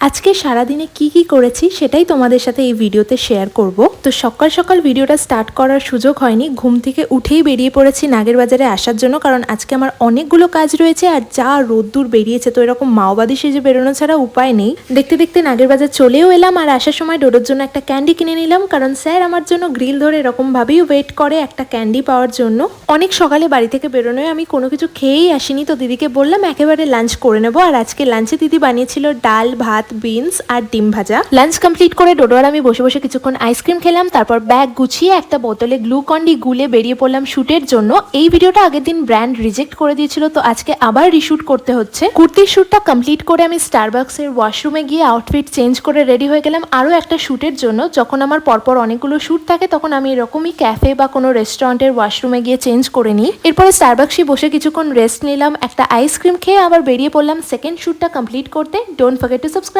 আজকে সারাদিনে কি করেছি সেটাই তোমাদের সাথে এই ভিডিওতে শেয়ার করব। তো সকাল সকাল ভিডিওটা স্টার্ট করার সুযোগ হয়নি, ঘুম থেকে উঠেই বেরিয়ে পড়েছি নাগের বাজারে আসার জন্য, কারণ আজকে আমার অনেকগুলো কাজ রয়েছে আর যা রোদ্দুর বেরিয়েছে, তো এরকম মাওবাদী সেজে বেরোনো ছাড়া উপায় নেই। দেখতে দেখতে নাগের বাজার চলেও এলাম আর আসার সময় ডোডোর জন্য একটা ক্যান্ডি কিনে নিলাম, কারণ স্যার আমার জন্য গ্রিল ধরে এরকম ভাবেই ওয়েট করে একটা ক্যান্ডি পাওয়ার জন্য। অনেক সকালে বাড়ি থেকে বেরোনোয় আমি কোনো কিছু খেয়েই আসিনি, তো দিদিকে বললাম একেবারে লাঞ্চ করে নেবো। আর আজকে লাঞ্চে দিদি বানিয়েছিল ডাল, ভাত, বিনস আর ডিম ভাজা। লাঞ্চ কমপ্লিট করে ডোডো আর আমি বসে বসে কিছুক্ষণ আইসক্রিম খেলাম, তারপর ব্যাগ গুছিয়ে একটা বোতলে গ্লুকন-ডি গুলে বেরিয়ে পড়লাম শুটের জন্য। এই ভিডিওটা আগের দিন ব্র্যান্ড রিজেক্ট করে দিয়েছিল, তো আজকে আবার রিশুট করতে হচ্ছে। কুর্তির শুটটা কমপ্লিট করে আমি স্টারবাক্সের ওয়াশরুমে গিয়ে আউটফিট চেঞ্জ করে রেডি হয়ে গেলাম আরও একটা শুটের জন্য। যখন আমার পরপর অনেকগুলো শুট থাকে তখন আমি এরকমই ক্যাফে বা কোনো রেস্টুরেন্টের ওয়াশরুমে গিয়ে চেঞ্জ করে নিই। এরপরে স্টারবাক্সে বসে কিছুক্ষণ রেস্ট নিলাম, একটা আইসক্রিম খেয়ে আবার বেরিয়ে পড়লাম সেকেন্ড শুটটা কমপ্লিট করতে। Don't forget to subscribe.